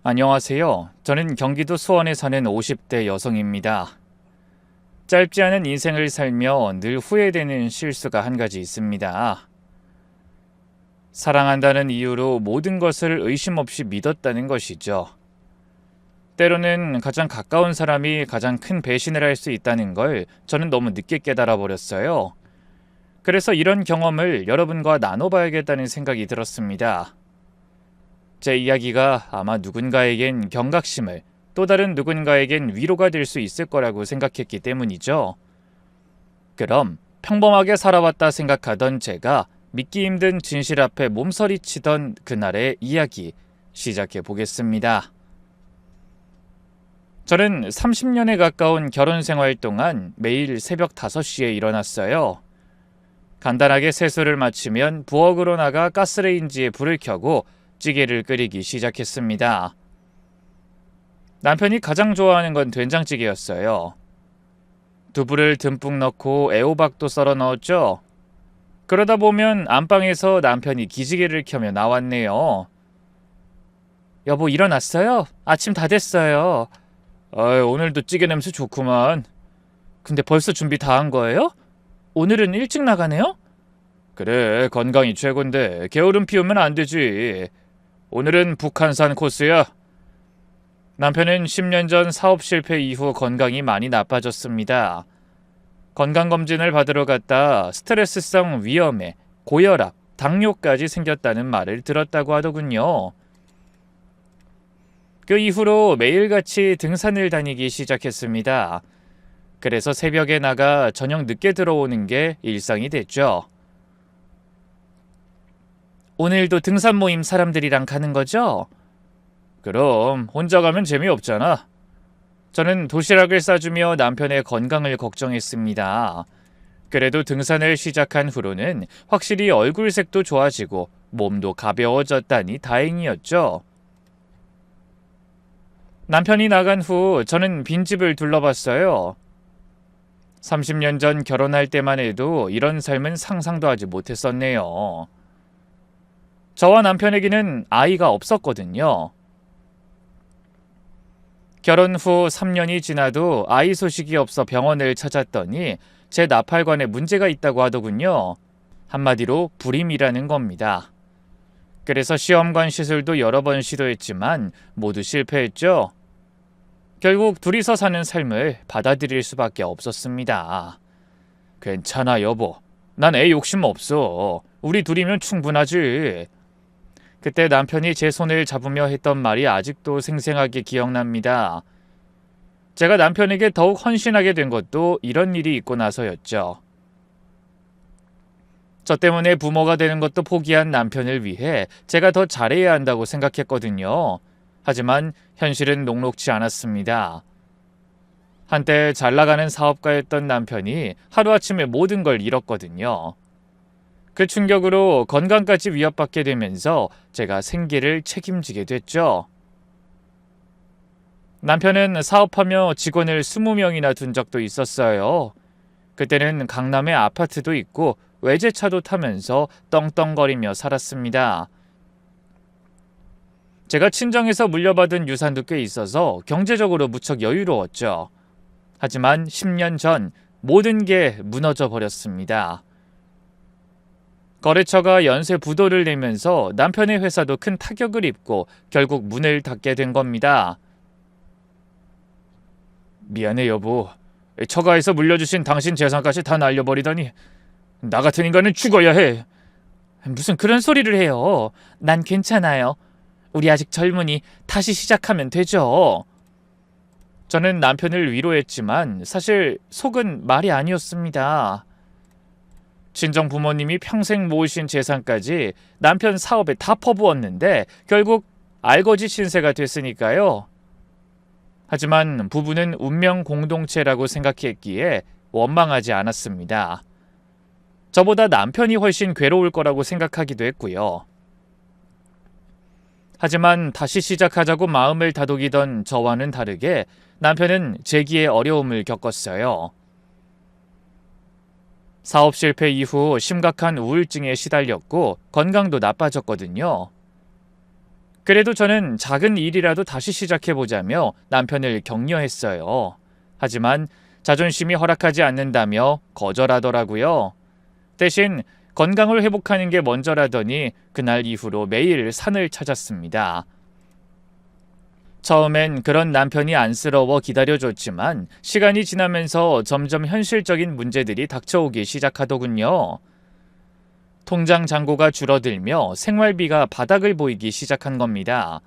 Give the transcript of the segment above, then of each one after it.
안녕하세요. 저는 경기도 수원에 사는 50대 여성입니다. 짧지 않은 인생을 살며 늘 후회되는 실수가 한 가지 있습니다. 사랑한다는 이유로 모든 것을 의심 없이 믿었다는 것이죠. 때로는 가장 가까운 사람이 가장 큰 배신을 할 수 있다는 걸 저는 너무 늦게 깨달아 버렸어요. 그래서 이런 경험을 여러분과 나눠봐야겠다는 생각이 들었습니다. 제 이야기가 아마 누군가에겐 경각심을, 또 다른 누군가에겐 위로가 될 수 있을 거라고 생각했기 때문이죠. 그럼 평범하게 살아왔다 생각하던 제가 믿기 힘든 진실 앞에 몸서리치던 그날의 이야기 시작해 보겠습니다. 저는 30년에 가까운 결혼 생활 동안 매일 새벽 5시에 일어났어요. 간단하게 세수를 마치면 부엌으로 나가 가스레인지에 불을 켜고 찌개를 끓이기 시작했습니다. 남편이 가장 좋아하는 건 된장찌개였어요. 두부를 듬뿍 넣고 애호박도 썰어 넣었죠. 그러다 보면 안방에서 남편이 기지개를 켜며 나왔네요. 여보, 일어났어요? 아침 다 됐어요. 오늘도 찌개 냄새 좋구만. 근데 벌써 준비 다 한 거예요? 오늘은 일찍 나가네요? 그래, 건강이 최고인데 게으름 피우면 안 되지. 오늘은 북한산 코스야. 남편은 10년 전 사업 실패 이후 건강이 많이 나빠졌습니다. 건강검진을 받으러 갔다 스트레스성 위염에 고혈압, 당뇨까지 생겼다는 말을 들었다고 하더군요. 그 이후로 매일같이 등산을 다니기 시작했습니다. 그래서 새벽에 나가 저녁 늦게 들어오는 게 일상이 됐죠. 오늘도 등산 모임 사람들이랑 가는 거죠? 그럼 혼자 가면 재미없잖아. 저는 도시락을 싸주며 남편의 건강을 걱정했습니다. 그래도 등산을 시작한 후로는 확실히 얼굴색도 좋아지고 몸도 가벼워졌다니 다행이었죠. 남편이 나간 후 저는 빈집을 둘러봤어요. 30년 전 결혼할 때만 해도 이런 삶은 상상도 하지 못했었네요. 저와 남편에게는 아이가 없었거든요. 결혼 후 3년이 지나도 아이 소식이 없어 병원을 찾았더니 제 나팔관에 문제가 있다고 하더군요. 한마디로 불임이라는 겁니다. 그래서 시험관 시술도 여러 번 시도했지만 모두 실패했죠. 결국 둘이서 사는 삶을 받아들일 수밖에 없었습니다. 괜찮아, 여보. 난 애 욕심 없어. 우리 둘이면 충분하지. 그때 남편이 제 손을 잡으며 했던 말이 아직도 생생하게 기억납니다. 제가 남편에게 더욱 헌신하게 된 것도 이런 일이 있고 나서였죠. 저 때문에 부모가 되는 것도 포기한 남편을 위해 제가 더 잘해야 한다고 생각했거든요. 하지만 현실은 녹록지 않았습니다. 한때 잘 나가는 사업가였던 남편이 하루아침에 모든 걸 잃었거든요. 그 충격으로 건강까지 위협받게 되면서 제가 생계를 책임지게 됐죠. 남편은 사업하며 직원을 20명이나 둔 적도 있었어요. 그때는 강남에 아파트도 있고 외제차도 타면서 떵떵거리며 살았습니다. 제가 친정에서 물려받은 유산도 꽤 있어서 경제적으로 무척 여유로웠죠. 하지만 10년 전 모든 게 무너져 버렸습니다. 거래처가 연쇄 부도를 내면서 남편의 회사도 큰 타격을 입고 결국 문을 닫게 된 겁니다. 미안해, 여보. 처가에서 물려주신 당신 재산까지 다 날려버리다니. 나 같은 인간은 죽어야 해. 무슨 그런 소리를 해요. 난 괜찮아요. 우리 아직 젊으니 다시 시작하면 되죠. 저는 남편을 위로했지만 사실 속은 말이 아니었습니다. 친정 부모님이 평생 모으신 재산까지 남편 사업에 다 퍼부었는데 결국 알거지 신세가 됐으니까요. 하지만 부부는 운명 공동체라고 생각했기에 원망하지 않았습니다. 저보다 남편이 훨씬 괴로울 거라고 생각하기도 했고요. 하지만 다시 시작하자고 마음을 다독이던 저와는 다르게 남편은 재기에 어려움을 겪었어요. 사업 실패 이후 심각한 우울증에 시달렸고 건강도 나빠졌거든요. 그래도 저는 작은 일이라도 다시 시작해보자며 남편을 격려했어요. 하지만 자존심이 허락하지 않는다며 거절하더라고요. 대신 건강을 회복하는 게 먼저라더니 그날 이후로 매일 산을 찾았습니다. 처음엔 그런 남편이 안쓰러워 기다려줬지만 시간이 지나면서 점점 현실적인 문제들이 닥쳐오기 시작하더군요. 통장 잔고가 줄어들며 생활비가 바닥을 보이기 시작한 겁니다.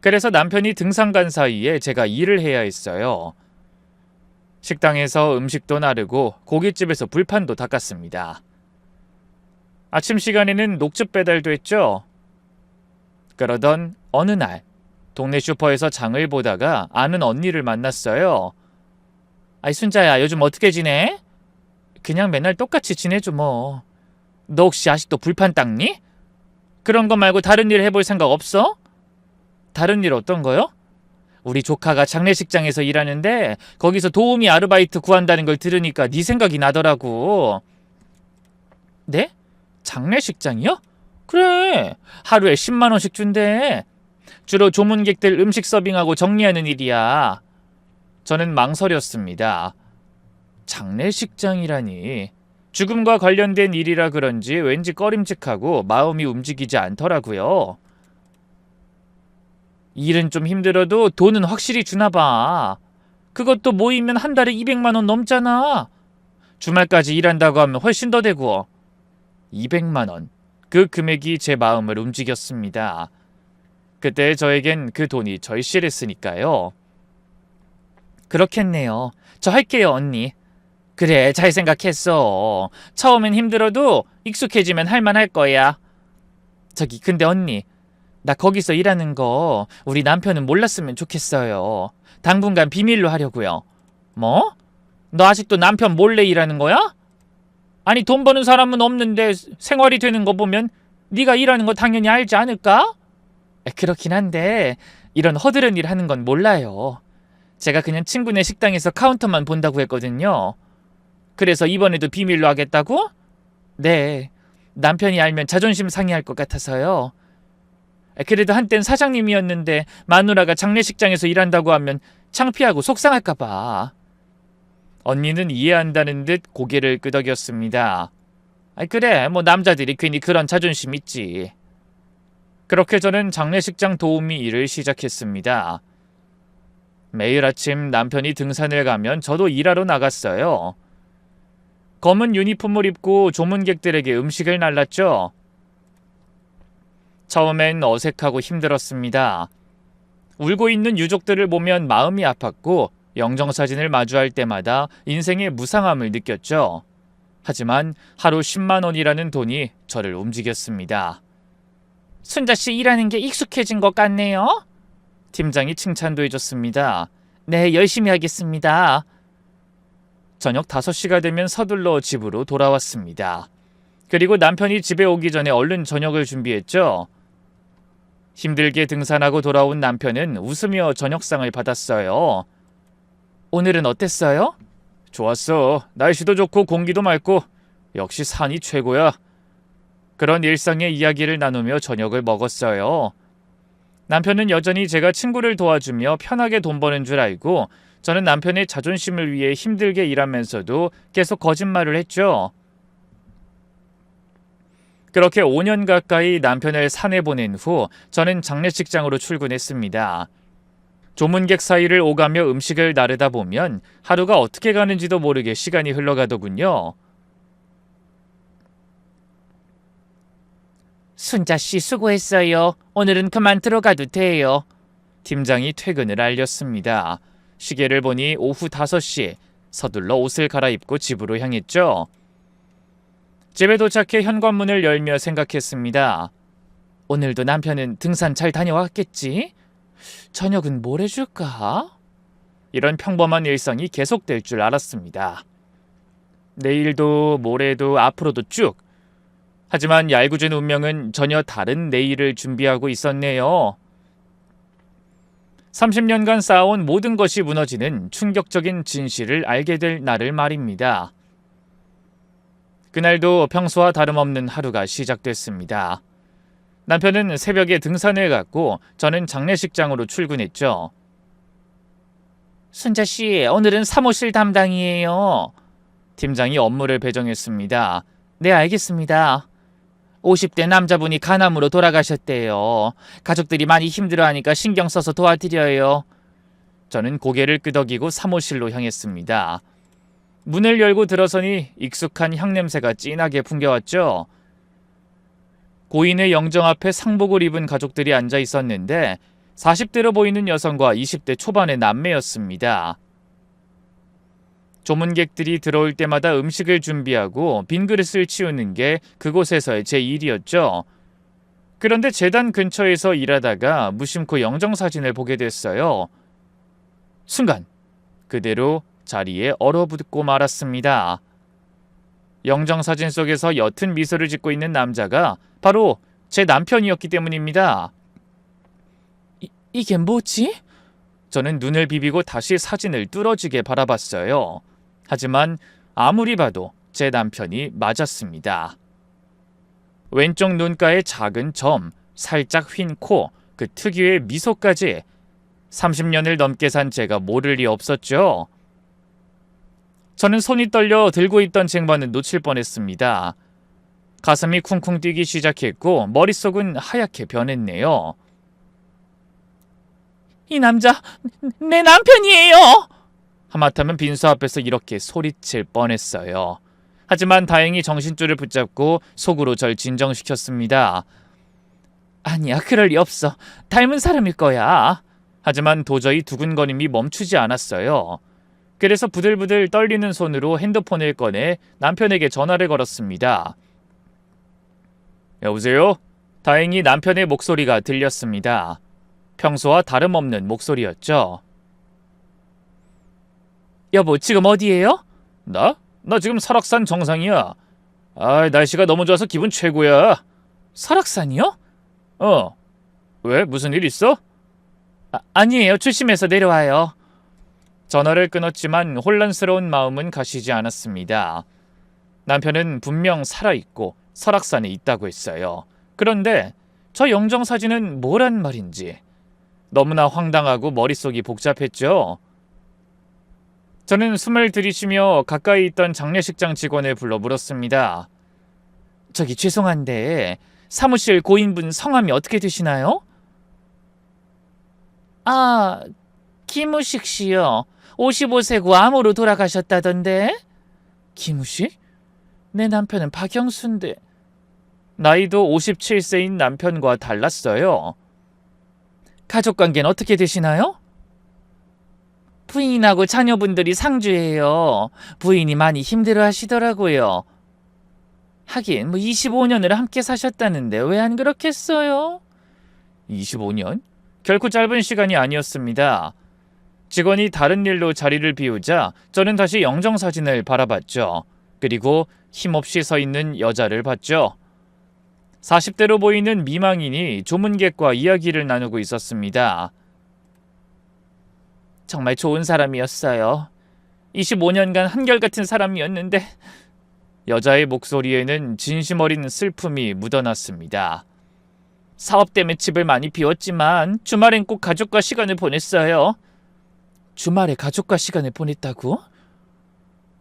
그래서 남편이 등산 간 사이에 제가 일을 해야 했어요. 식당에서 음식도 나르고 고깃집에서 불판도 닦았습니다. 아침 시간에는 녹즙 배달도 했죠. 그러던 어느 날 동네 슈퍼에서 장을 보다가 아는 언니를 만났어요. 아이 순자야, 요즘 어떻게 지내? 그냥 맨날 똑같이 지내죠 뭐. 너 혹시 아직도 불판 닦니? 그런 거 말고 다른 일 해볼 생각 없어? 다른 일 어떤 거요? 우리 조카가 장례식장에서 일하는데 거기서 도우미 아르바이트 구한다는 걸 들으니까 네 생각이 나더라고. 네? 장례식장이요? 그래, 하루에 10만 원씩 준대. 주로 조문객들 음식 서빙하고 정리하는 일이야. 저는 망설였습니다. 장례식장이라니. 죽음과 관련된 일이라 그런지 왠지 꺼림칙하고 마음이 움직이지 않더라고요. 일은 좀 힘들어도 돈은 확실히 주나 봐. 그것도 모이면 한 달에 200만 원 넘잖아. 주말까지 일한다고 하면 훨씬 더 되고. 200만 원. 그 금액이 제 마음을 움직였습니다. 그때 저에겐 그 돈이 절실했으니까요. 그렇겠네요. 저 할게요, 언니. 그래, 잘 생각했어. 처음엔 힘들어도 익숙해지면 할만할 거야. 저기, 근데 언니, 나 거기서 일하는 거 우리 남편은 몰랐으면 좋겠어요. 당분간 비밀로 하려고요. 뭐? 너 아직도 남편 몰래 일하는 거야? 아니, 돈 버는 사람은 없는데 생활이 되는 거 보면 네가 일하는 거 당연히 알지 않을까? 그렇긴 한데 이런 허드렛 일 하는 건 몰라요. 제가 그냥 친구네 식당에서 카운터만 본다고 했거든요. 그래서 이번에도 비밀로 하겠다고? 네, 남편이 알면 자존심 상해할 것 같아서요. 그래도 한땐 사장님이었는데 마누라가 장례식장에서 일한다고 하면 창피하고 속상할까 봐. 언니는 이해한다는 듯 고개를 끄덕였습니다. 그래, 뭐 남자들이 괜히 그런 자존심 있지. 그렇게 저는 장례식장 도우미 일을 시작했습니다. 매일 아침 남편이 등산을 가면 저도 일하러 나갔어요. 검은 유니폼을 입고 조문객들에게 음식을 날랐죠. 처음엔 어색하고 힘들었습니다. 울고 있는 유족들을 보면 마음이 아팠고 영정사진을 마주할 때마다 인생의 무상함을 느꼈죠. 하지만 하루 10만 원이라는 돈이 저를 움직였습니다. 순자씨 일하는 게 익숙해진 것 같네요. 팀장이 칭찬도 해줬습니다. 네, 열심히 하겠습니다. 저녁 5시가 되면 서둘러 집으로 돌아왔습니다. 그리고 남편이 집에 오기 전에 얼른 저녁을 준비했죠. 힘들게 등산하고 돌아온 남편은 웃으며 저녁상을 받았어요. 오늘은 어땠어요? 좋았어. 날씨도 좋고 공기도 맑고 역시 산이 최고야. 그런 일상의 이야기를 나누며 저녁을 먹었어요. 남편은 여전히 제가 친구를 도와주며 편하게 돈 버는 줄 알고 저는 남편의 자존심을 위해 힘들게 일하면서도 계속 거짓말을 했죠. 그렇게 5년 가까이 남편을 산에 보낸 후 저는 장례식장으로 출근했습니다. 조문객 사이를 오가며 음식을 나르다 보면 하루가 어떻게 가는지도 모르게 시간이 흘러가더군요. 순자씨 수고했어요. 오늘은 그만 들어가도 돼요. 팀장이 퇴근을 알렸습니다. 시계를 보니 오후 5시, 서둘러 옷을 갈아입고 집으로 향했죠. 집에 도착해 현관문을 열며 생각했습니다. 오늘도 남편은 등산 잘 다녀왔겠지? 저녁은 뭘 해줄까? 이런 평범한 일상이 계속될 줄 알았습니다. 내일도 모레도 앞으로도 쭉. 하지만 얄궂은 운명은 전혀 다른 내일을 준비하고 있었네요. 30년간 쌓아온 모든 것이 무너지는 충격적인 진실을 알게 될 날을 말입니다. 그날도 평소와 다름없는 하루가 시작됐습니다. 남편은 새벽에 등산을 갔고 저는 장례식장으로 출근했죠. 순자 씨, 오늘은 사무실 담당이에요. 팀장이 업무를 배정했습니다. 네, 알겠습니다. 50대 남자분이 간암으로 돌아가셨대요. 가족들이 많이 힘들어하니까 신경 써서 도와드려요. 저는 고개를 끄덕이고 사무실로 향했습니다. 문을 열고 들어서니 익숙한 향냄새가 진하게 풍겨왔죠. 고인의 영정 앞에 상복을 입은 가족들이 앉아 있었는데 40대로 보이는 여성과 20대 초반의 남매였습니다. 조문객들이 들어올 때마다 음식을 준비하고 빈 그릇을 치우는 게 그곳에서의 제 일이었죠. 그런데 재단 근처에서 일하다가 무심코 영정사진을 보게 됐어요. 순간 그대로 자리에 얼어붙고 말았습니다. 영정사진 속에서 옅은 미소를 짓고 있는 남자가 바로 제 남편이었기 때문입니다. 이게 뭐지? 저는 눈을 비비고 다시 사진을 뚫어지게 바라봤어요. 하지만 아무리 봐도 제 남편이 맞았습니다. 왼쪽 눈가에 작은 점, 살짝 휜 코, 그 특유의 미소까지 30년을 넘게 산 제가 모를 리 없었죠. 저는 손이 떨려 들고 있던 쟁반을 놓칠 뻔했습니다. 가슴이 쿵쿵 뛰기 시작했고 머릿속은 하얗게 변했네요. 이 남자 내 남편이에요. 하마터면 빈소 앞에서 이렇게 소리칠 뻔했어요. 하지만 다행히 정신줄을 붙잡고 속으로 절 진정시켰습니다. 아니야, 그럴 리 없어. 닮은 사람일 거야. 하지만 도저히 두근거림이 멈추지 않았어요. 그래서 부들부들 떨리는 손으로 핸드폰을 꺼내 남편에게 전화를 걸었습니다. 여보세요? 다행히 남편의 목소리가 들렸습니다. 평소와 다름없는 목소리였죠. 여보, 지금 어디예요? 나? 나 지금 설악산 정상이야. 날씨가 너무 좋아서 기분 최고야. 설악산이요? 왜? 무슨 일 있어? 아니에요. 조심해서 내려와요. 전화를 끊었지만 혼란스러운 마음은 가시지 않았습니다. 남편은 분명 살아있고 설악산에 있다고 했어요. 그런데 저 영정사진은 뭐란 말인지 너무나 황당하고 머릿속이 복잡했죠. 저는 숨을 들이쉬며 가까이 있던 장례식장 직원을 불러 물었습니다. 저기 죄송한데 사무실 고인분 성함이 어떻게 되시나요? 김우식 씨요. 55세고 암으로 돌아가셨다던데. 김우식? 내 남편은 박영수인데. 나이도 57세인 남편과 달랐어요. 가족관계는 어떻게 되시나요? 부인하고 자녀분들이 상주해요. 부인이 많이 힘들어 하시더라고요. 하긴 25년을 함께 사셨다는데 왜 안 그렇겠어요? 25년? 결코 짧은 시간이 아니었습니다. 직원이 다른 일로 자리를 비우자 저는 다시 영정사진을 바라봤죠. 그리고 힘없이 서 있는 여자를 봤죠. 40대로 보이는 미망인이 조문객과 이야기를 나누고 있었습니다. 정말 좋은 사람이었어요. 25년간 한결같은 사람이었는데. 여자의 목소리에는 진심 어린 슬픔이 묻어났습니다. 사업 때문에 집을 많이 비웠지만 주말엔 꼭 가족과 시간을 보냈어요. 주말에 가족과 시간을 보냈다고?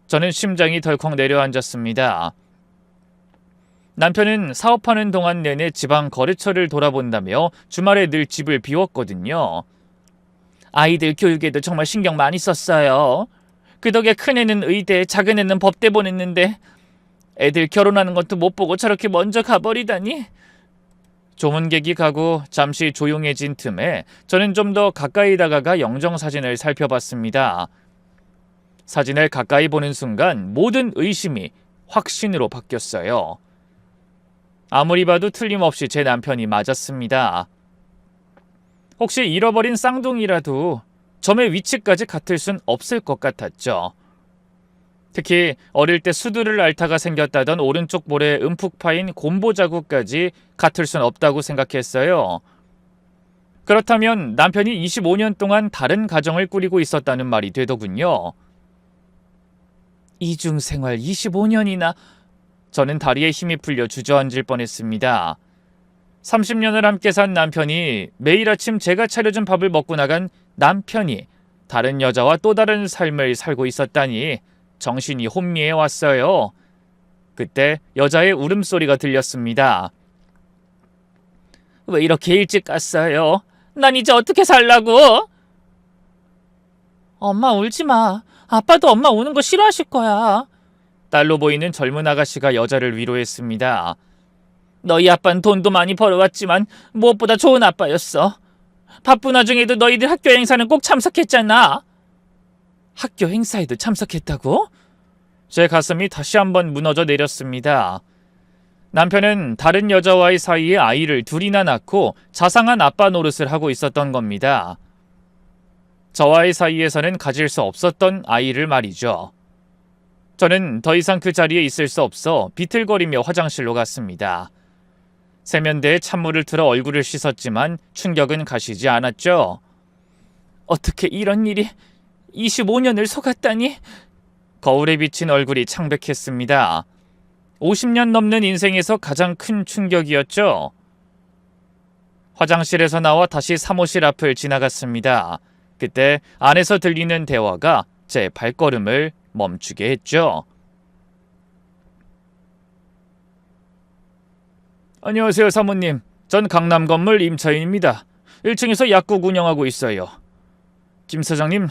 저는 심장이 덜컥 내려앉았습니다. 남편은 사업하는 동안 내내 지방 거래처를 돌아본다며 주말에 늘 집을 비웠거든요. 아이들 교육에도 정말 신경 많이 썼어요. 그 덕에 큰애는 의대, 작은애는 법대 보냈는데 애들 결혼하는 것도 못 보고 저렇게 먼저 가버리다니. 조문객이 가고 잠시 조용해진 틈에 저는 좀 더 가까이 다가가 영정사진을 살펴봤습니다. 사진을 가까이 보는 순간 모든 의심이 확신으로 바뀌었어요. 아무리 봐도 틀림없이 제 남편이 맞았습니다. 혹시 잃어버린 쌍둥이라도 점의 위치까지 같을 순 없을 것 같았죠. 특히 어릴 때 수두를 앓다가 생겼다던 오른쪽 볼에 움푹 파인 곰보 자국까지 같을 순 없다고 생각했어요. 그렇다면 남편이 25년 동안 다른 가정을 꾸리고 있었다는 말이 되더군요. 이중생활 25년이나. 저는 다리에 힘이 풀려 주저앉을 뻔했습니다. 30년을 함께 산 남편이 매일 아침 제가 차려준 밥을 먹고 나간 남편이 다른 여자와 또 다른 삶을 살고 있었다니 정신이 혼미해 왔어요. 그때 여자의 울음소리가 들렸습니다. 왜 이렇게 일찍 갔어요? 난 이제 어떻게 살라고? 엄마 울지 마. 아빠도 엄마 우는 거 싫어하실 거야. 딸로 보이는 젊은 아가씨가 여자를 위로했습니다. 너희 아빠는 돈도 많이 벌어왔지만 무엇보다 좋은 아빠였어. 바쁜 와중에도 너희들 학교 행사는 꼭 참석했잖아. 학교 행사에도 참석했다고? 제 가슴이 다시 한번 무너져 내렸습니다. 남편은 다른 여자와의 사이에 아이를 둘이나 낳고 자상한 아빠 노릇을 하고 있었던 겁니다. 저와의 사이에서는 가질 수 없었던 아이를 말이죠. 저는 더 이상 그 자리에 있을 수 없어 비틀거리며 화장실로 갔습니다. 세면대에 찬물을 틀어 얼굴을 씻었지만 충격은 가시지 않았죠. 어떻게 이런 일이 25년을 속았다니? 거울에 비친 얼굴이 창백했습니다. 50년 넘는 인생에서 가장 큰 충격이었죠. 화장실에서 나와 다시 사무실 앞을 지나갔습니다. 그때 안에서 들리는 대화가 제 발걸음을 멈추게 했죠. 안녕하세요, 사모님. 전 강남 건물 임차인입니다. 1층에서 약국 운영하고 있어요. 김 사장님,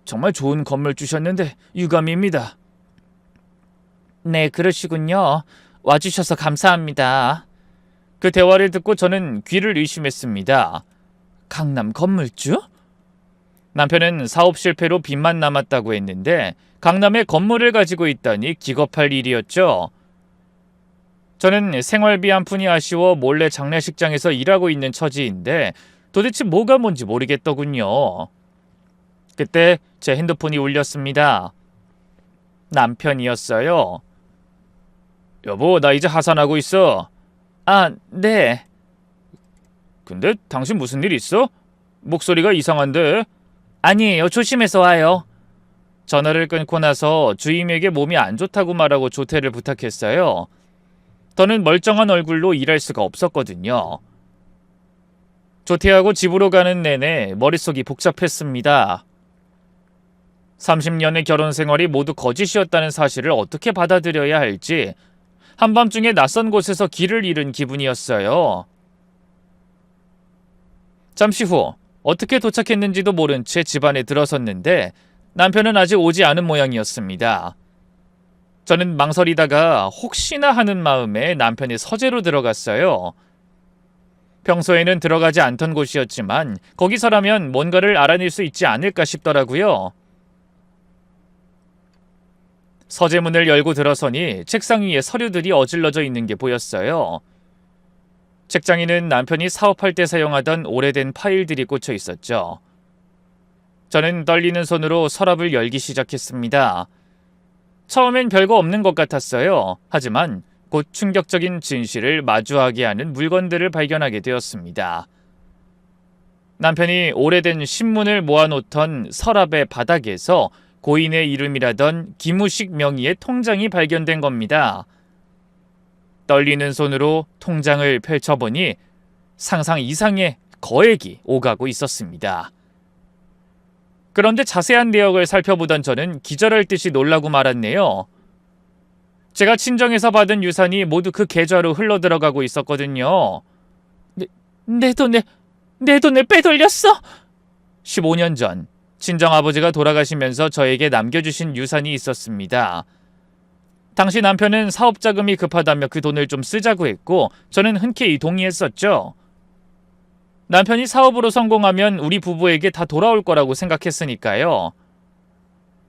정말 좋은 건물 주셨는데 유감입니다. 네, 그러시군요. 와주셔서 감사합니다. 그 대화를 듣고 저는 귀를 의심했습니다. 강남 건물주? 남편은 사업 실패로 빚만 남았다고 했는데 강남에 건물을 가지고 있다니 기겁할 일이었죠. 저는 생활비 한 푼이 아쉬워 몰래 장례식장에서 일하고 있는 처지인데 도대체 뭐가 뭔지 모르겠더군요. 그때 제 핸드폰이 울렸습니다. 남편이었어요. 여보, 나 이제 하산하고 있어. 아, 네. 근데 당신 무슨 일 있어? 목소리가 이상한데? 아니에요. 조심해서 와요. 전화를 끊고 나서 주임에게 몸이 안 좋다고 말하고 조퇴를 부탁했어요. 저는 멀쩡한 얼굴로 일할 수가 없었거든요. 조퇴하고 집으로 가는 내내 머릿속이 복잡했습니다. 30년의 결혼 생활이 모두 거짓이었다는 사실을 어떻게 받아들여야 할지 한밤중에 낯선 곳에서 길을 잃은 기분이었어요. 잠시 후 어떻게 도착했는지도 모른 채 집 안에 들어섰는데 남편은 아직 오지 않은 모양이었습니다. 저는 망설이다가 혹시나 하는 마음에 남편이 서재로 들어갔어요. 평소에는 들어가지 않던 곳이었지만 거기서라면 뭔가를 알아낼 수 있지 않을까 싶더라고요. 서재문을 열고 들어서니 책상 위에 서류들이 어질러져 있는 게 보였어요. 책장에는 남편이 사업할 때 사용하던 오래된 파일들이 꽂혀 있었죠. 저는 떨리는 손으로 서랍을 열기 시작했습니다. 처음엔 별거 없는 것 같았어요. 하지만 곧 충격적인 진실을 마주하게 하는 물건들을 발견하게 되었습니다. 남편이 오래된 신문을 모아놓던 서랍의 바닥에서 고인의 이름이라던 김우식 명의의 통장이 발견된 겁니다. 떨리는 손으로 통장을 펼쳐보니 상상 이상의 거액이 오가고 있었습니다. 그런데 자세한 내역을 살펴보던 저는 기절할 듯이 놀라고 말았네요. 제가 친정에서 받은 유산이 모두 그 계좌로 흘러들어가고 있었거든요. 내 돈을 빼돌렸어? 15년 전 친정아버지가 돌아가시면서 저에게 남겨주신 유산이 있었습니다. 당시 남편은 사업자금이 급하다며 그 돈을 좀 쓰자고 했고 저는 흔쾌히 동의했었죠. 남편이 사업으로 성공하면 우리 부부에게 다 돌아올 거라고 생각했으니까요.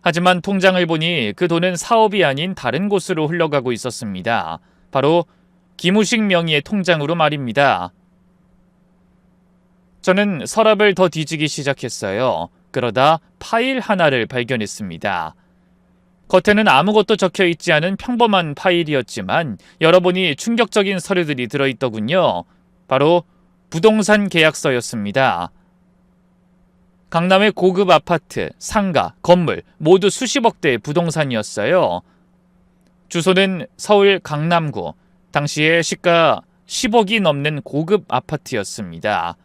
하지만 통장을 보니 그 돈은 사업이 아닌 다른 곳으로 흘러가고 있었습니다. 바로 김우식 명의의 통장으로 말입니다. 저는 서랍을 더 뒤지기 시작했어요. 그러다 파일 하나를 발견했습니다. 겉에는 아무것도 적혀 있지 않은 평범한 파일이었지만 열어보니 충격적인 서류들이 들어있더군요. 바로 부동산 계약서였습니다. 강남의 고급 아파트, 상가, 건물 모두 수십억 대의 부동산이었어요. 주소는 서울 강남구, 당시에 시가 10억이 넘는 고급 아파트였습니다.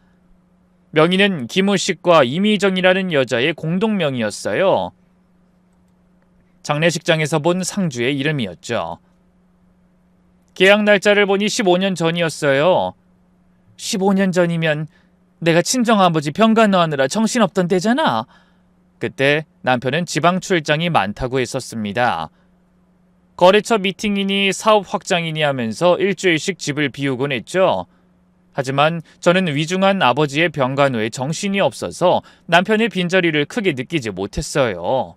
명의는 김우식과 이미정이라는 여자의 공동명의였어요. 장례식장에서 본 상주의 이름이었죠. 계약 날짜를 보니 15년 전이었어요. 15년 전이면 내가 친정아버지 병간호하느라 정신없던 때잖아. 그때 남편은 지방 출장이 많다고 했었습니다. 거래처 미팅이니 사업 확장이니 하면서 일주일씩 집을 비우곤 했죠. 하지만 저는 위중한 아버지의 병간호에 정신이 없어서 남편의 빈자리를 크게 느끼지 못했어요.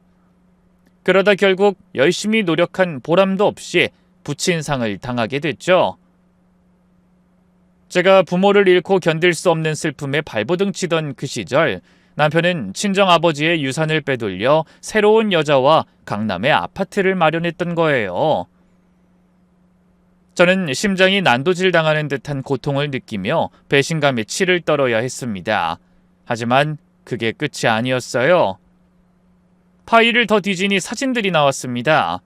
그러다 결국 열심히 노력한 보람도 없이 부친상을 당하게 됐죠. 제가 부모를 잃고 견딜 수 없는 슬픔에 발버둥 치던 그 시절, 남편은 친정아버지의 유산을 빼돌려 새로운 여자와 강남에 아파트를 마련했던 거예요. 저는 심장이 난도질 당하는 듯한 고통을 느끼며 배신감에 치를 떨어야 했습니다. 하지만 그게 끝이 아니었어요. 파일을 더 뒤지니 사진들이 나왔습니다.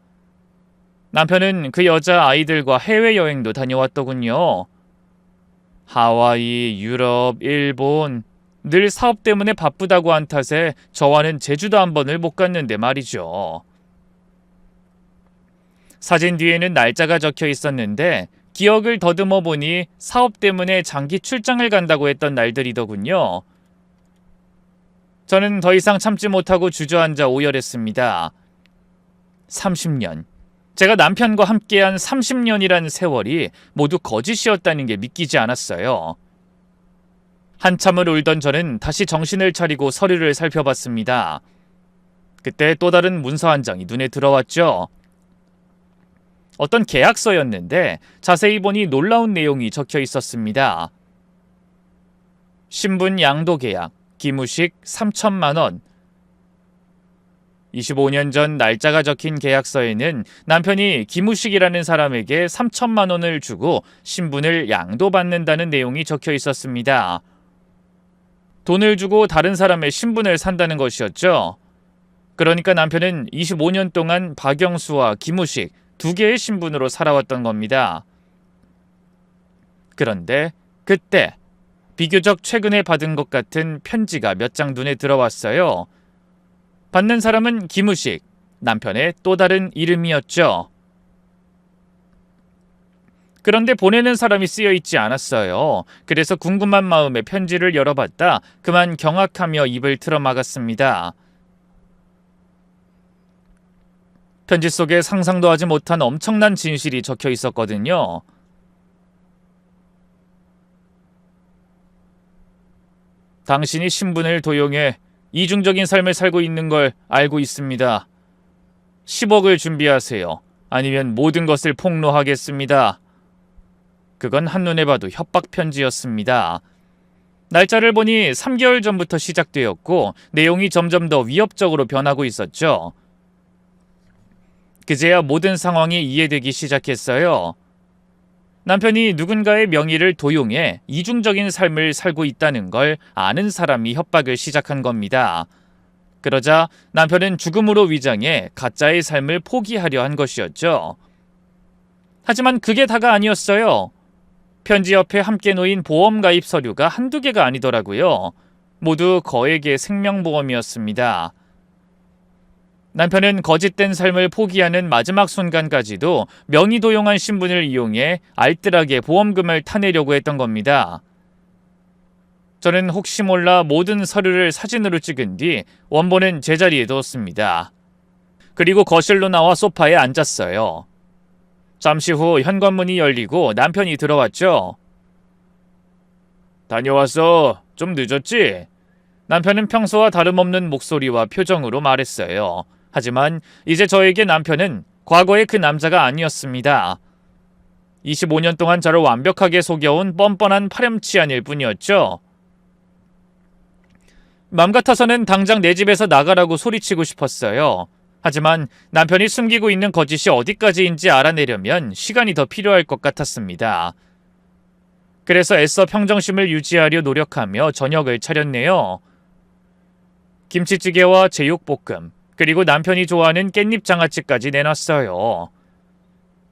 남편은 그 여자 아이들과 해외여행도 다녀왔더군요. 하와이, 유럽, 일본, 늘 사업 때문에 바쁘다고 한 탓에 저와는 제주도 한 번을 못 갔는데 말이죠. 사진 뒤에는 날짜가 적혀 있었는데 기억을 더듬어 보니 사업 때문에 장기 출장을 간다고 했던 날들이더군요. 저는 더 이상 참지 못하고 주저앉아 오열했습니다. 30년. 제가 남편과 함께한 30년이란 세월이 모두 거짓이었다는 게 믿기지 않았어요. 한참을 울던 저는 다시 정신을 차리고 서류를 살펴봤습니다. 그때 또 다른 문서 한 장이 눈에 들어왔죠. 어떤 계약서였는데 자세히 보니 놀라운 내용이 적혀 있었습니다. 신분 양도 계약, 기무식 3천만 원. 25년 전 날짜가 적힌 계약서에는 남편이 기무식이라는 사람에게 3천만 원을 주고 신분을 양도받는다는 내용이 적혀 있었습니다. 돈을 주고 다른 사람의 신분을 산다는 것이었죠. 그러니까 남편은 25년 동안 박영수와 기무식 두 개의 신분으로 살아왔던 겁니다. 그런데 그때 비교적 최근에 받은 것 같은 편지가 몇 장 눈에 들어왔어요. 받는 사람은 기무식, 남편의 또 다른 이름이었죠. 그런데 보내는 사람이 쓰여 있지 않았어요. 그래서 궁금한 마음에 편지를 열어봤다 그만 경악하며 입을 틀어막았습니다. 편지 속에 상상도 하지 못한 엄청난 진실이 적혀 있었거든요. 당신이 신분을 도용해 이중적인 삶을 살고 있는 걸 알고 있습니다. 10억을 준비하세요. 아니면 모든 것을 폭로하겠습니다. 그건 한눈에 봐도 협박 편지였습니다. 날짜를 보니 3개월 전부터 시작되었고 내용이 점점 더 위협적으로 변하고 있었죠. 그제야 모든 상황이 이해되기 시작했어요. 남편이 누군가의 명의를 도용해 이중적인 삶을 살고 있다는 걸 아는 사람이 협박을 시작한 겁니다. 그러자 남편은 죽음으로 위장해 가짜의 삶을 포기하려 한 것이었죠. 하지만 그게 다가 아니었어요. 편지 옆에 함께 놓인 보험 가입 서류가 한두 개가 아니더라고요. 모두 거액의 생명보험이었습니다. 남편은 거짓된 삶을 포기하는 마지막 순간까지도 명의 도용한 신분을 이용해 알뜰하게 보험금을 타내려고 했던 겁니다. 저는 혹시 몰라 모든 서류를 사진으로 찍은 뒤 원본은 제자리에 두었습니다. 그리고 거실로 나와 소파에 앉았어요. 잠시 후 현관문이 열리고 남편이 들어왔죠. 다녀왔어. 좀 늦었지? 남편은 평소와 다름없는 목소리와 표정으로 말했어요. 하지만 이제 저에게 남편은 과거의 그 남자가 아니었습니다. 25년 동안 저를 완벽하게 속여온 뻔뻔한 파렴치한일 뿐이었죠. 맘 같아서는 당장 내 집에서 나가라고 소리치고 싶었어요. 하지만 남편이 숨기고 있는 거짓이 어디까지인지 알아내려면 시간이 더 필요할 것 같았습니다. 그래서 애써 평정심을 유지하려 노력하며 저녁을 차렸네요. 김치찌개와 제육볶음, 그리고 남편이 좋아하는 깻잎 장아찌까지 내놨어요.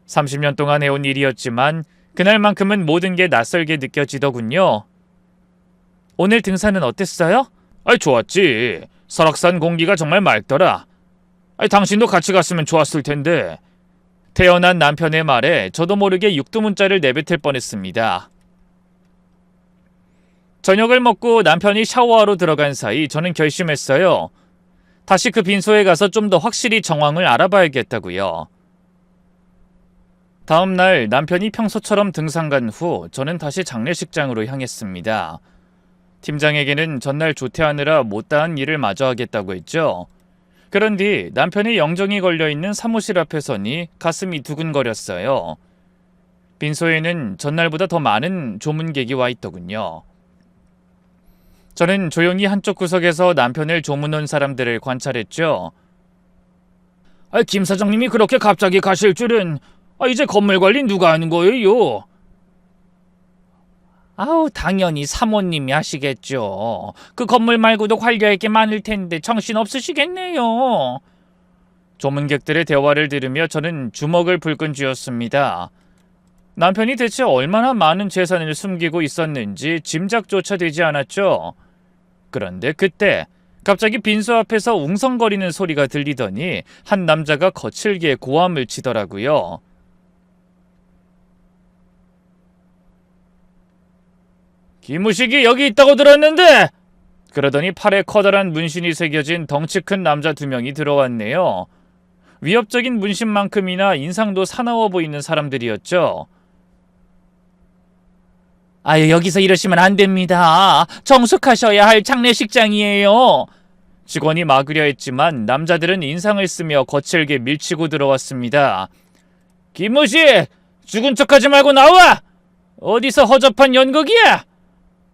30년 동안 해온 일이었지만 그날만큼은 모든 게 낯설게 느껴지더군요. 오늘 등산은 어땠어요? 좋았지. 설악산 공기가 정말 맑더라. 당신도 같이 갔으면 좋았을 텐데. 태어난 남편의 말에 저도 모르게 육두문자를 내뱉을 뻔했습니다. 저녁을 먹고 남편이 샤워하러 들어간 사이 저는 결심했어요. 다시 그 빈소에 가서 좀 더 확실히 정황을 알아봐야겠다고요. 다음 날 남편이 평소처럼 등산 간 후 저는 다시 장례식장으로 향했습니다. 팀장에게는 전날 조퇴하느라 못다한 일을 마저 하겠다고 했죠. 그런 뒤 남편의 영정이 걸려있는 사무실 앞에 서니 가슴이 두근거렸어요. 빈소에는 전날보다 더 많은 조문객이 와 있더군요. 저는 조용히 한쪽 구석에서 남편을 조문 온 사람들을 관찰했죠. 김 사장님이 그렇게 갑자기 가실 줄은. 이제 건물 관리 누가 하는 거예요? 당연히 사모님이 하시겠죠. 그 건물 말고도 관리할 게 많을 텐데 정신 없으시겠네요. 조문객들의 대화를 들으며 저는 주먹을 불끈 쥐었습니다. 남편이 대체 얼마나 많은 재산을 숨기고 있었는지 짐작조차 되지 않았죠. 그런데 그때 갑자기 빈소 앞에서 웅성거리는 소리가 들리더니 한 남자가 거칠게 고함을 치더라고요. 김우식이 여기 있다고 들었는데! 그러더니 팔에 커다란 문신이 새겨진 덩치 큰 남자 2명이 들어왔네요. 위협적인 문신만큼이나 인상도 사나워 보이는 사람들이었죠. 여기서 이러시면 안 됩니다. 정숙하셔야 할 장례식장이에요. 직원이 막으려 했지만 남자들은 인상을 쓰며 거칠게 밀치고 들어왔습니다. 김우식! 죽은 척하지 말고 나와! 어디서 허접한 연극이야!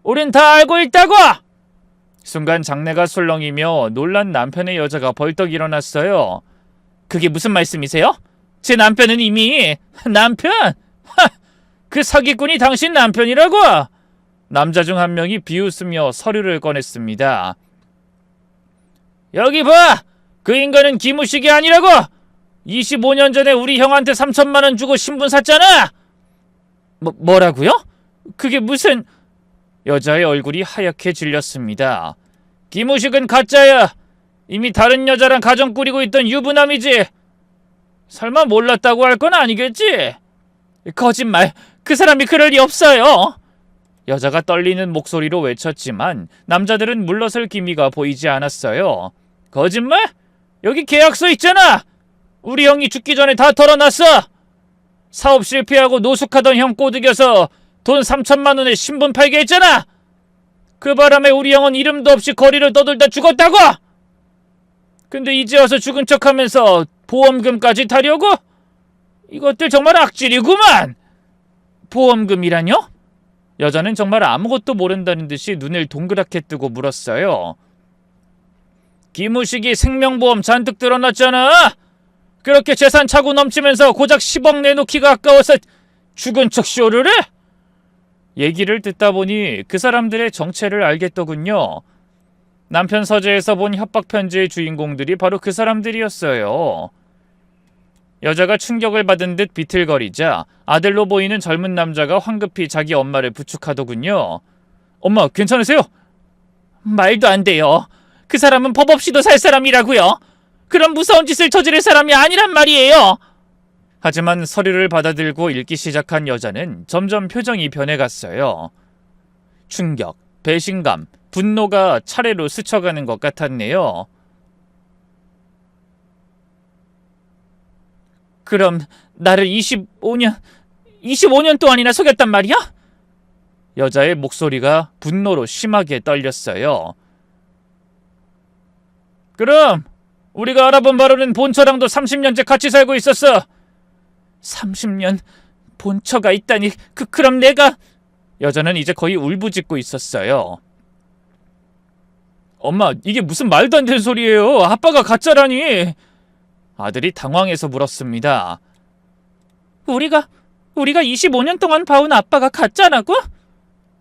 우린 다 알고 있다고! 순간 장내가 술렁이며 놀란 남편의 여자가 벌떡 일어났어요. 그게 무슨 말씀이세요? 제 남편은 이미... 남편? 그 사기꾼이 당신 남편이라고? 남자 중 한 명이 비웃으며 서류를 꺼냈습니다. 여기 봐! 그 인간은 김우식이 아니라고! 25년 전에 우리 형한테 3천만 원 주고 신분 샀잖아! 뭐라고요? 그게 무슨... 여자의 얼굴이 하얗게 질렸습니다. 김우식은 가짜야. 이미 다른 여자랑 가정 꾸리고 있던 유부남이지. 설마 몰랐다고 할 건 아니겠지? 거짓말. 그 사람이 그럴 리 없어요. 여자가 떨리는 목소리로 외쳤지만 남자들은 물러설 기미가 보이지 않았어요. 거짓말? 여기 계약서 있잖아. 우리 형이 죽기 전에 다 털어놨어. 사업 실패하고 노숙하던 형 꼬드겨서 돈 3천만 원에 신분 팔게 했잖아. 그 바람에 우리 형은 이름도 없이 거리를 떠돌다 죽었다고. 근데 이제 와서 죽은 척하면서 보험금까지 타려고? 이것들 정말 악질이구만. 보험금이라뇨? 여자는 정말 아무것도 모른다는 듯이 눈을 동그랗게 뜨고 물었어요. 김우식이 생명보험 잔뜩 들어놨잖아. 그렇게 재산 차고 넘치면서 고작 10억 내놓기가 아까워서 죽은 척 쇼를 해? 얘기를 듣다 보니 그 사람들의 정체를 알겠더군요. 남편 서재에서 본 협박편지의 주인공들이 바로 그 사람들이었어요. 여자가 충격을 받은 듯 비틀거리자 아들로 보이는 젊은 남자가 황급히 자기 엄마를 부축하더군요. 엄마, 괜찮으세요? 말도 안 돼요. 그 사람은 법 없이도 살 사람이라고요. 그런 무서운 짓을 저지를 사람이 아니란 말이에요. 하지만 서류를 받아들고 읽기 시작한 여자는 점점 표정이 변해갔어요. 충격, 배신감, 분노가 차례로 스쳐가는 것 같았네요. 그럼 나를 25년 동안이나 속였단 말이야? 여자의 목소리가 분노로 심하게 떨렸어요. 그럼 우리가 알아본 바로는 본처랑도 30년째 같이 살고 있었어. 30년? 본처가 있다니. 그럼 내가... 여자는 이제 거의 울부짖고 있었어요. 엄마, 이게 무슨 말도 안 되는 소리예요. 아빠가 가짜라니. 아들이 당황해서 물었습니다. 우리가 25년 동안 봐온 아빠가 가짜라고?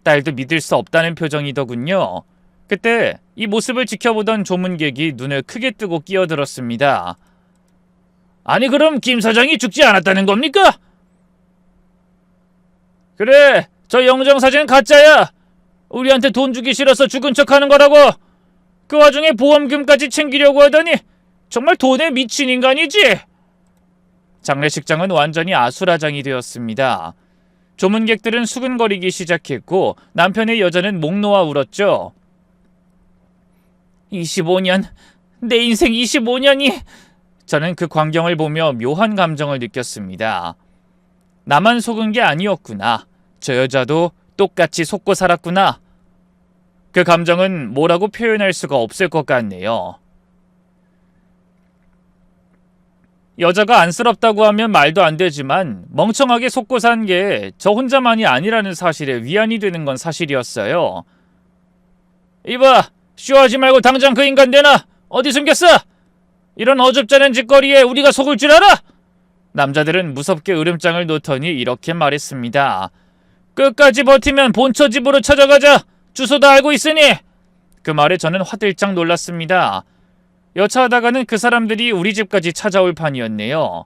딸도 믿을 수 없다는 표정이더군요. 그때 이 모습을 지켜보던 조문객이 눈을 크게 뜨고 끼어들었습니다. 아니, 그럼 김 사장이 죽지 않았다는 겁니까? 그래, 저 영정사진 가짜야. 우리한테 돈 주기 싫어서 죽은 척하는 거라고. 그 와중에 보험금까지 챙기려고 하더니 정말 돈에 미친 인간이지. 장례식장은 완전히 아수라장이 되었습니다. 조문객들은 수근거리기 시작했고 남편의 여자는 목 놓아 울었죠. 25년, 내 인생 25년이... 저는 그 광경을 보며 묘한 감정을 느꼈습니다. 나만 속은 게 아니었구나. 저 여자도 똑같이 속고 살았구나. 그 감정은 뭐라고 표현할 수가 없을 것 같네요. 여자가 안쓰럽다고 하면 말도 안 되지만 멍청하게 속고 산 게 저 혼자만이 아니라는 사실에 위안이 되는 건 사실이었어요. 이봐, 쇼하지 말고 당장 그 인간 내놔. 어디 숨겼어? 이런 어줍잖은 짓거리에 우리가 속을 줄 알아? 남자들은 무섭게 으름장을 놓더니 이렇게 말했습니다. 끝까지 버티면 본처 집으로 찾아가자. 주소 다 알고 있으니. 그 말에 저는 화들짝 놀랐습니다. 여차하다가는 그 사람들이 우리 집까지 찾아올 판이었네요.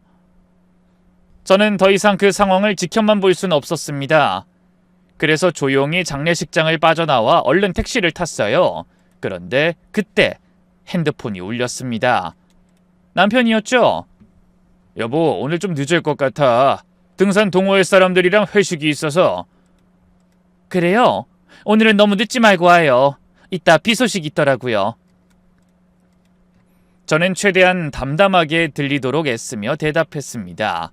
저는 더 이상 그 상황을 지켜만 볼 수는 없었습니다. 그래서 조용히 장례식장을 빠져나와 얼른 택시를 탔어요. 그런데 그때 핸드폰이 울렸습니다. 남편이었죠? 여보, 오늘 좀 늦을 것 같아. 등산 동호회 사람들이랑 회식이 있어서. 그래요? 오늘은 너무 늦지 말고 와요. 이따 비 소식 있더라고요. 저는 최대한 담담하게 들리도록 애쓰며 대답했습니다.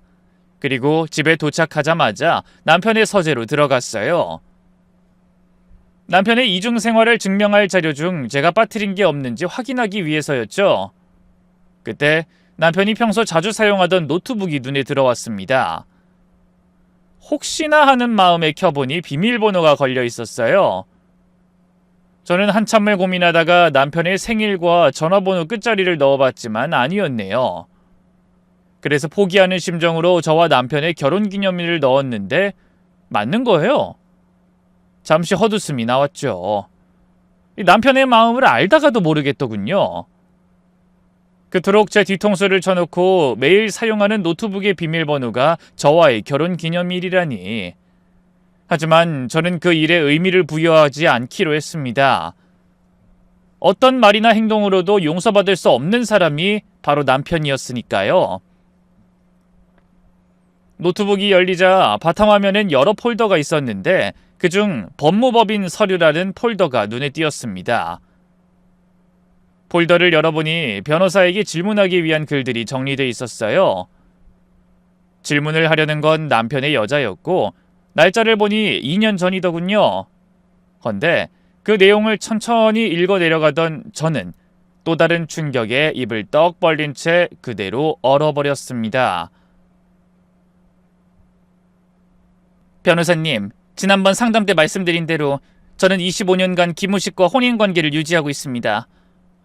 그리고 집에 도착하자마자 남편의 서재로 들어갔어요. 남편의 이중 생활을 증명할 자료 중 제가 빠뜨린 게 없는지 확인하기 위해서였죠. 그때 남편이 평소 자주 사용하던 노트북이 눈에 들어왔습니다. 혹시나 하는 마음에 켜보니 비밀번호가 걸려 있었어요. 저는 한참을 고민하다가 남편의 생일과 전화번호 끝자리를 넣어봤지만 아니었네요. 그래서 포기하는 심정으로 저와 남편의 결혼기념일을 넣었는데 맞는 거예요. 잠시 헛웃음이 나왔죠. 남편의 마음을 알다가도 모르겠더군요. 그토록 제 뒤통수를 쳐놓고 매일 사용하는 노트북의 비밀번호가 저와의 결혼기념일이라니. 하지만 저는 그 일에 의미를 부여하지 않기로 했습니다. 어떤 말이나 행동으로도 용서받을 수 없는 사람이 바로 남편이었으니까요. 노트북이 열리자 바탕화면엔 여러 폴더가 있었는데 그중 법무법인 서류라는 폴더가 눈에 띄었습니다. 폴더를 열어보니 변호사에게 질문하기 위한 글들이 정리돼 있었어요. 질문을 하려는 건 남편의 여자였고 날짜를 보니 2년 전이더군요. 헌데 그 내용을 천천히 읽어 내려가던 저는 또 다른 충격에 입을 떡 벌린 채 그대로 얼어버렸습니다. 변호사님, 지난번 상담 때 말씀드린 대로 저는 25년간 김우식과 혼인관계를 유지하고 있습니다.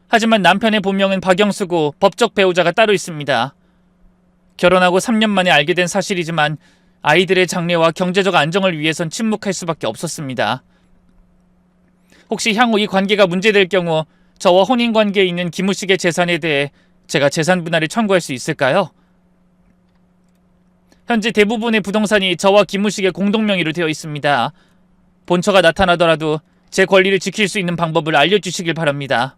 하지만 남편의 본명은 박영수고 법적 배우자가 따로 있습니다. 결혼하고 3년 만에 알게 된 사실이지만 아이들의 장래와 경제적 안정을 위해선 침묵할 수밖에 없었습니다. 혹시 향후 이 관계가 문제될 경우 저와 혼인관계에 있는 김우식의 재산에 대해 제가 재산 분할을 청구할 수 있을까요? 현재 대부분의 부동산이 저와 김우식의 공동명의로 되어 있습니다. 본처가 나타나더라도 제 권리를 지킬 수 있는 방법을 알려주시길 바랍니다.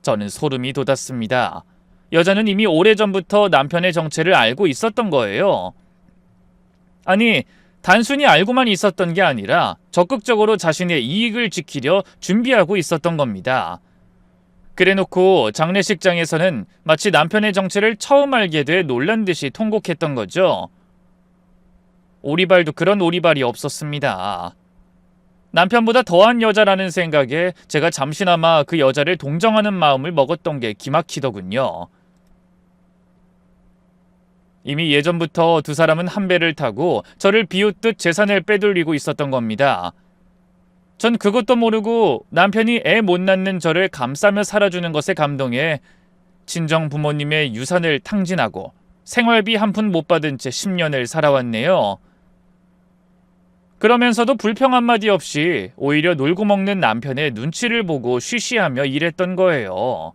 저는 소름이 돋았습니다. 여자는 이미 오래전부터 남편의 정체를 알고 있었던 거예요. 아니, 단순히 알고만 있었던 게 아니라 적극적으로 자신의 이익을 지키려 준비하고 있었던 겁니다. 그래놓고 장례식장에서는 마치 남편의 정체를 처음 알게 돼 놀란 듯이 통곡했던 거죠. 오리발도 그런 오리발이 없었습니다. 남편보다 더한 여자라는 생각에 제가 잠시나마 그 여자를 동정하는 마음을 먹었던 게 기막히더군요. 이미 예전부터 두 사람은 한 배를 타고 저를 비웃듯 재산을 빼돌리고 있었던 겁니다. 전 그것도 모르고 남편이 애 못 낳는 저를 감싸며 살아주는 것에 감동해 친정 부모님의 유산을 탕진하고 생활비 한 푼 못 받은 채 10년을 살아왔네요. 그러면서도 불평 한마디 없이 오히려 놀고 먹는 남편의 눈치를 보고 쉬쉬하며 일했던 거예요.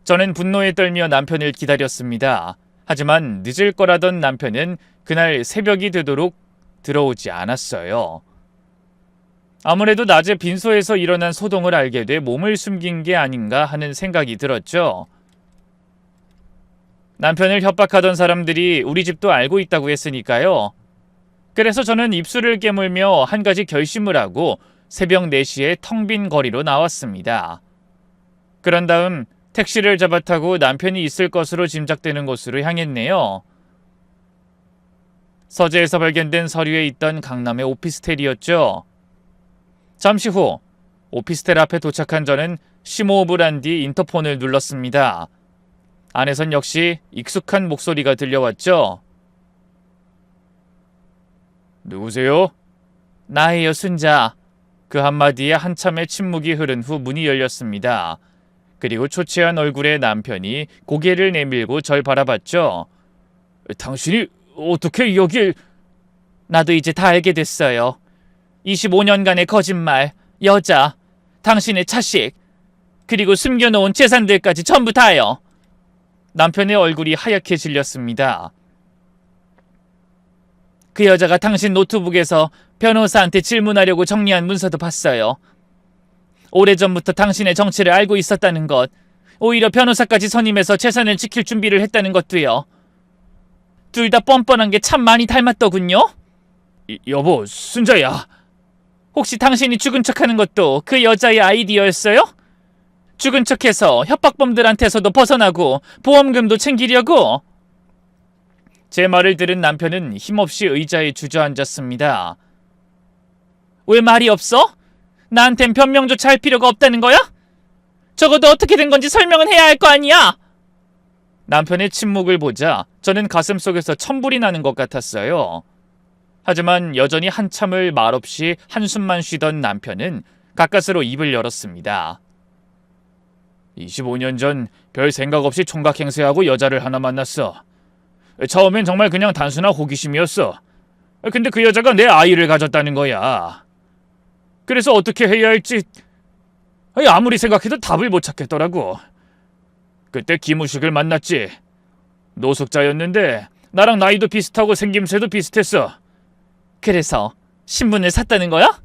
저는 분노에 떨며 남편을 기다렸습니다. 하지만 늦을 거라던 남편은 그날 새벽이 되도록 들어오지 않았어요. 아무래도 낮에 빈소에서 일어난 소동을 알게 돼 몸을 숨긴 게 아닌가 하는 생각이 들었죠. 남편을 협박하던 사람들이 우리 집도 알고 있다고 했으니까요. 그래서 저는 입술을 깨물며 한 가지 결심을 하고 새벽 4시에 텅 빈 거리로 나왔습니다. 그런 다음 택시를 잡아 타고 남편이 있을 것으로 짐작되는 곳으로 향했네요. 서재에서 발견된 서류에 있던 강남의 오피스텔이었죠. 잠시 후 오피스텔 앞에 도착한 저는 심호흡을 한 뒤 인터폰을 눌렀습니다. 안에선 역시 익숙한 목소리가 들려왔죠. 누구세요? 나예요, 순자. 그 한마디에 한참의 침묵이 흐른 후 문이 열렸습니다. 그리고 초췌한 얼굴의 남편이 고개를 내밀고 절 바라봤죠. 당신이 어떻게 여길... 나도 이제 다 알게 됐어요. 25년간의 거짓말, 여자, 당신의 차식, 그리고 숨겨놓은 재산들까지 전부 다요. 남편의 얼굴이 하얗게 질렸습니다. 그 여자가 당신 노트북에서 변호사한테 질문하려고 정리한 문서도 봤어요. 오래전부터 당신의 정체를 알고 있었다는 것, 오히려 변호사까지 선임해서 재산을 지킬 준비를 했다는 것도요. 둘 다 뻔뻔한 게 참 많이 닮았더군요. 여보, 순자야. 혹시 당신이 죽은 척하는 것도 그 여자의 아이디어였어요? 죽은 척해서 협박범들한테서도 벗어나고 보험금도 챙기려고? 제 말을 들은 남편은 힘없이 의자에 주저앉았습니다. 왜 말이 없어? 나한텐 변명조차 할 필요가 없다는 거야? 적어도 어떻게 된 건지 설명은 해야 할 거 아니야? 남편의 침묵을 보자 저는 가슴속에서 천불이 나는 것 같았어요. 하지만 여전히 한참을 말없이 한숨만 쉬던 남편은 가까스로 입을 열었습니다. 25년 전 별 생각 없이 총각 행세하고 여자를 하나 만났어. 처음엔 정말 그냥 단순한 호기심이었어. 근데 그 여자가 내 아이를 가졌다는 거야. 그래서 어떻게 해야 할지 아무리 생각해도 답을 못 찾겠더라고. 그때 김우식을 만났지. 노숙자였는데 나랑 나이도 비슷하고 생김새도 비슷했어. 그래서 신분을 샀다는 거야?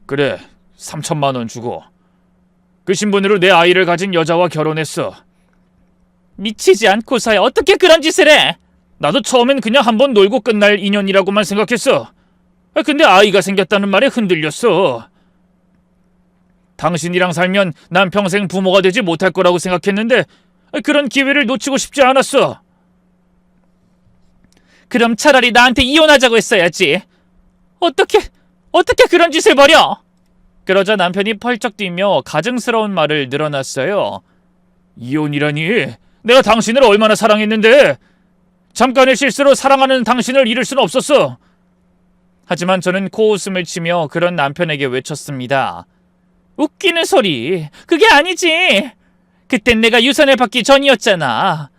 그래, 3천만 원 주고. 그 신분으로 내 아이를 가진 여자와 결혼했어. 미치지 않고서야 어떻게 그런 짓을 해? 나도 처음엔 그냥 한번 놀고 끝날 인연이라고만 생각했어. 근데 아이가 생겼다는 말에 흔들렸어. 당신이랑 살면 난 평생 부모가 되지 못할 거라고 생각했는데 그런 기회를 놓치고 싶지 않았어. 그럼 차라리 나한테 이혼하자고 했어야지. 어떻게 그런 짓을 벌여? 그러자 남편이 펄쩍 뛰며 가증스러운 말을 늘어놨어요. 이혼이라니? 내가 당신을 얼마나 사랑했는데. 잠깐의 실수로 사랑하는 당신을 잃을 수는 없었어. 하지만 저는 코웃음을 치며 그런 남편에게 외쳤습니다. 웃기는 소리. 그게 아니지. 그땐 내가 유산을 받기 전이었잖아.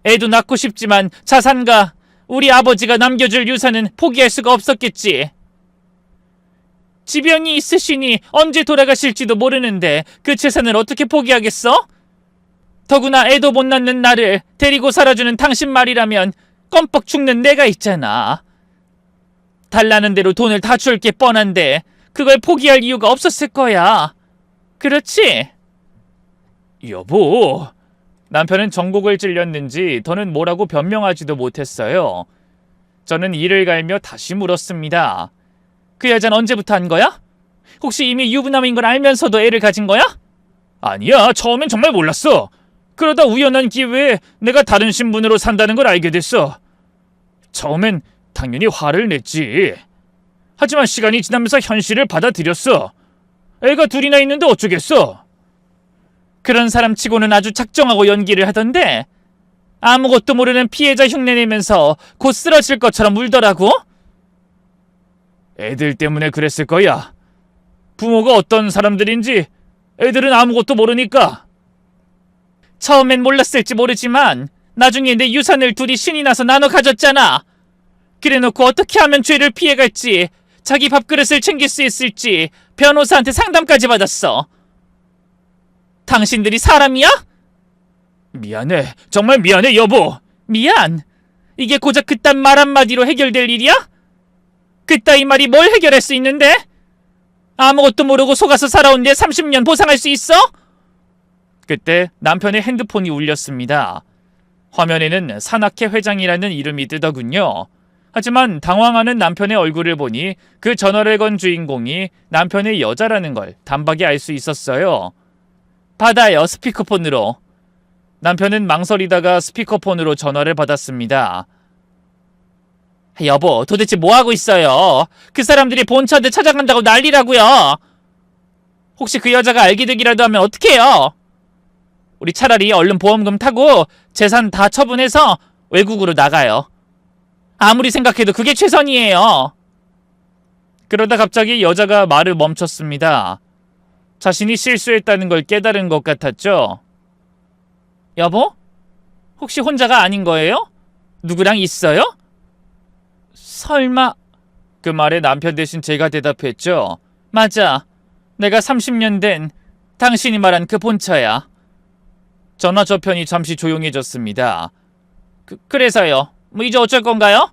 애도 낳고 싶지만 자산과 우리 아버지가 남겨줄 유산은 포기할 수가 없었겠지. 지병이 있으시니 언제 돌아가실지도 모르는데 그 재산을 어떻게 포기하겠어? 더구나 애도 못 낳는 나를 데리고 살아주는 당신 말이라면 껌뻑 죽는 내가 있잖아. 달라는 대로 돈을 다 줄 게 뻔한데 그걸 포기할 이유가 없었을 거야. 그렇지? 여보. 남편은 정곡을 찔렸는지 더는 뭐라고 변명하지도 못했어요. 저는 이를 갈며 다시 물었습니다. 그 여자는 언제부터 한 거야? 혹시 이미 유부남인 걸 알면서도 애를 가진 거야? 아니야, 처음엔 정말 몰랐어. 그러다 우연한 기회에 내가 다른 신분으로 산다는 걸 알게 됐어. 처음엔 당연히 화를 냈지. 하지만 시간이 지나면서 현실을 받아들였어. 애가 둘이나 있는데 어쩌겠어. 그런 사람 치고는 아주 작정하고 연기를 하던데 아무것도 모르는 피해자 흉내내면서 곧 쓰러질 것처럼 울더라고. 애들 때문에 그랬을 거야. 부모가 어떤 사람들인지 애들은 아무것도 모르니까. 처음엔 몰랐을지 모르지만 나중에 내 유산을 둘이 신이 나서 나눠 가졌잖아. 그래놓고 어떻게 하면 죄를 피해갈지, 자기 밥그릇을 챙길 수 있을지 변호사한테 상담까지 받았어. 당신들이 사람이야? 미안해. 정말 미안해, 여보. 미안. 이게 고작 그딴 말 한마디로 해결될 일이야? 그따위 말이 뭘 해결할 수 있는데? 아무것도 모르고 속아서 살아온 내 30년 보상할 수 있어? 그때 남편의 핸드폰이 울렸습니다. 화면에는 산악회 회장이라는 이름이 뜨더군요. 하지만 당황하는 남편의 얼굴을 보니 그 전화를 건 주인공이 남편의 여자라는 걸 단박에 알 수 있었어요. 받아요, 스피커폰으로. 남편은 망설이다가 스피커폰으로 전화를 받았습니다. 여보, 도대체 뭐하고 있어요? 그 사람들이 본처한테 찾아간다고 난리라고요. 혹시 그 여자가 알기득이라도 하면 어떡해요? 우리 차라리 얼른 보험금 타고 재산 다 처분해서 외국으로 나가요. 아무리 생각해도 그게 최선이에요. 그러다 갑자기 여자가 말을 멈췄습니다. 자신이 실수했다는 걸 깨달은 것 같았죠. 여보? 혹시 혼자가 아닌 거예요? 누구랑 있어요? 설마... 그 말에 남편 대신 제가 대답했죠. 맞아. 내가 30년 된 당신이 말한 그 본처야. 전화 저편이 잠시 조용해졌습니다. 그래서요. 뭐 이제 어쩔 건가요?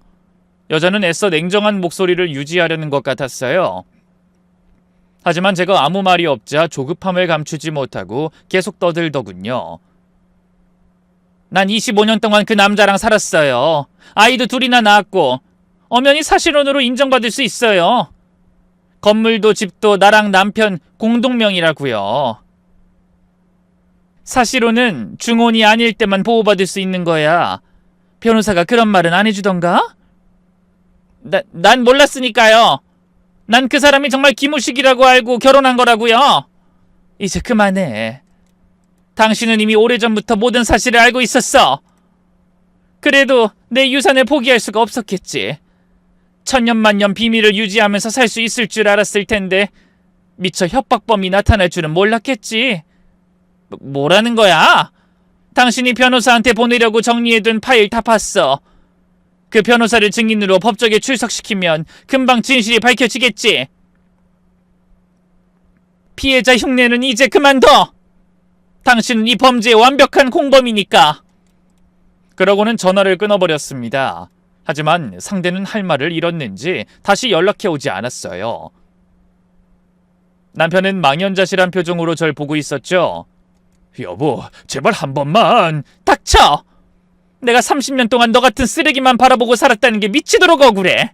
여자는 애써 냉정한 목소리를 유지하려는 것 같았어요. 하지만 제가 아무 말이 없자 조급함을 감추지 못하고 계속 떠들더군요. 난 25년 동안 그 남자랑 살았어요. 아이도 둘이나 낳았고 엄연히 사실혼으로 인정받을 수 있어요. 건물도 집도 나랑 남편 공동명이라고요. 사실혼은 중혼이 아닐 때만 보호받을 수 있는 거야. 변호사가 그런 말은 안 해주던가? 난 몰랐으니까요. 난 그 사람이 정말 김우식이라고 알고 결혼한 거라고요. 이제 그만해. 당신은 이미 오래전부터 모든 사실을 알고 있었어. 그래도 내 유산을 포기할 수가 없었겠지. 천년만년 비밀을 유지하면서 살 수 있을 줄 알았을 텐데 미처 협박범이 나타날 줄은 몰랐겠지. 뭐라는 거야? 당신이 변호사한테 보내려고 정리해둔 파일 다 봤어. 그 변호사를 증인으로 법정에 출석시키면 금방 진실이 밝혀지겠지. 피해자 흉내는 이제 그만둬. 당신은 이 범죄의 완벽한 공범이니까. 그러고는 전화를 끊어버렸습니다. 하지만 상대는 할 말을 잃었는지 다시 연락해오지 않았어요. 남편은 망연자실한 표정으로 절 보고 있었죠. 여보, 제발 한 번만. 닥쳐! 내가 30년 동안 너 같은 쓰레기만 바라보고 살았다는 게 미치도록 억울해.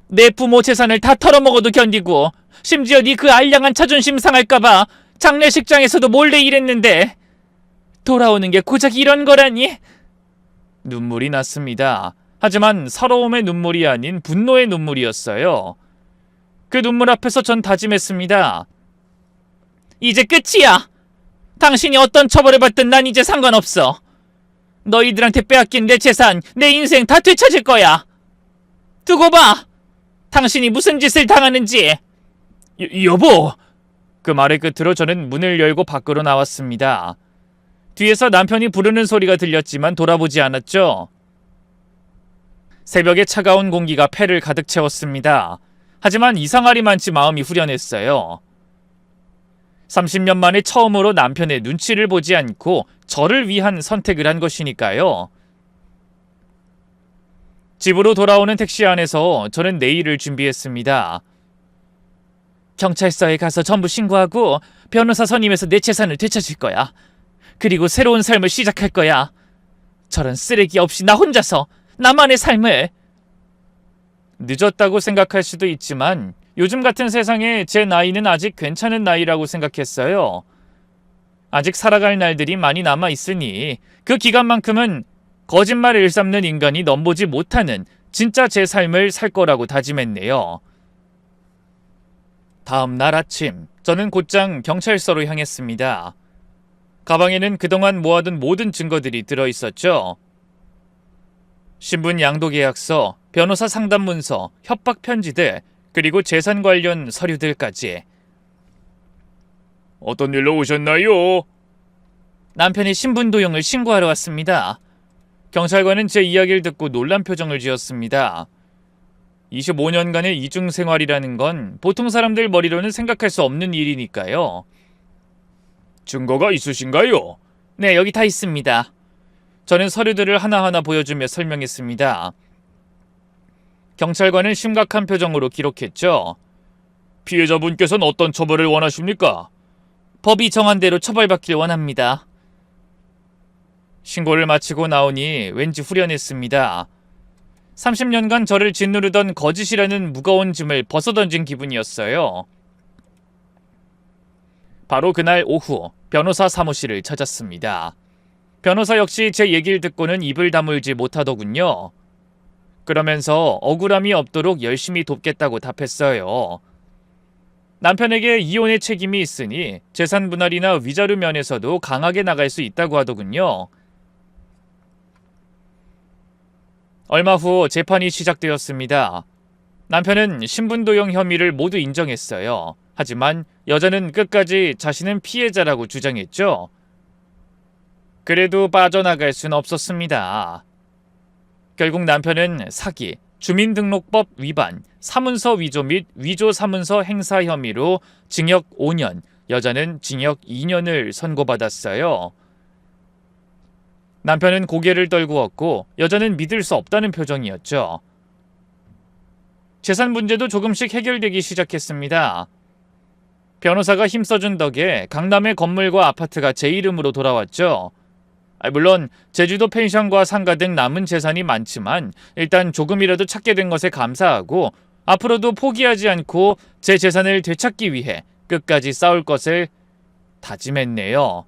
내 부모 재산을 다 털어먹어도 견디고 심지어 네 그 알량한 자존심 상할까봐 장례식장에서도 몰래 일했는데 돌아오는 게 고작 이런 거라니? 눈물이 났습니다. 하지만 서러움의 눈물이 아닌 분노의 눈물이었어요. 그 눈물 앞에서 전 다짐했습니다. 이제 끝이야. 당신이 어떤 처벌을 받든 난 이제 상관없어. 너희들한테 빼앗긴 내 재산, 내 인생 다 되찾을 거야. 두고 봐. 당신이 무슨 짓을 당하는지. 여보! 그 말의 끝으로 저는 문을 열고 밖으로 나왔습니다. 뒤에서 남편이 부르는 소리가 들렸지만 돌아보지 않았죠. 새벽에 차가운 공기가 폐를 가득 채웠습니다. 하지만 이상하리만치 마음이 후련했어요. 30년 만에 처음으로 남편의 눈치를 보지 않고 저를 위한 선택을 한 것이니까요. 집으로 돌아오는 택시 안에서 저는 내일을 준비했습니다. 경찰서에 가서 전부 신고하고 변호사 선임해서 내 재산을 되찾을 거야. 그리고 새로운 삶을 시작할 거야. 저런 쓰레기 없이 나 혼자서 나만의 삶을. 늦었다고 생각할 수도 있지만 요즘 같은 세상에 제 나이는 아직 괜찮은 나이라고 생각했어요. 아직 살아갈 날들이 많이 남아있으니 그 기간만큼은 거짓말을 일삼는 인간이 넘보지 못하는 진짜 제 삶을 살 거라고 다짐했네요. 다음 날 아침, 저는 곧장 경찰서로 향했습니다. 가방에는 그동안 모아둔 모든 증거들이 들어있었죠. 신분 양도계약서, 변호사 상담문서, 협박 편지들, 그리고 재산 관련 서류들까지. 어떤 일로 오셨나요? 남편이 신분 도용을 신고하러 왔습니다. 경찰관은 제 이야기를 듣고 놀란 표정을 지었습니다. 25년간의 이중 생활이라는 건 보통 사람들 머리로는 생각할 수 없는 일이니까요. 증거가 있으신가요? 네, 여기 다 있습니다. 저는 서류들을 하나하나 보여주며 설명했습니다. 경찰관은 심각한 표정으로 기록했죠. 피해자분께서는 어떤 처벌을 원하십니까? 법이 정한 대로 처벌받길 원합니다. 신고를 마치고 나오니 왠지 후련했습니다. 30년간 저를 짓누르던 거짓이라는 무거운 짐을 벗어던진 기분이었어요. 바로 그날 오후 변호사 사무실을 찾았습니다. 변호사 역시 제 얘기를 듣고는 입을 다물지 못하더군요. 그러면서 억울함이 없도록 열심히 돕겠다고 답했어요. 남편에게 이혼의 책임이 있으니 재산 분할이나 위자료 면에서도 강하게 나갈 수 있다고 하더군요. 얼마 후 재판이 시작되었습니다. 남편은 신분도용 혐의를 모두 인정했어요. 하지만 여자는 끝까지 자신은 피해자라고 주장했죠. 그래도 빠져나갈 순 없었습니다. 결국 남편은 사기, 주민등록법 위반, 사문서 위조 및 위조 사문서 행사 혐의로 징역 5년, 여자는 징역 2년을 선고받았어요. 남편은 고개를 떨구었고 여자는 믿을 수 없다는 표정이었죠. 재산 문제도 조금씩 해결되기 시작했습니다. 변호사가 힘써준 덕에 강남의 건물과 아파트가 제 이름으로 돌아왔죠. 물론 제주도 펜션과 상가 등 남은 재산이 많지만 일단 조금이라도 찾게 된 것에 감사하고 앞으로도 포기하지 않고 제 재산을 되찾기 위해 끝까지 싸울 것을 다짐했네요.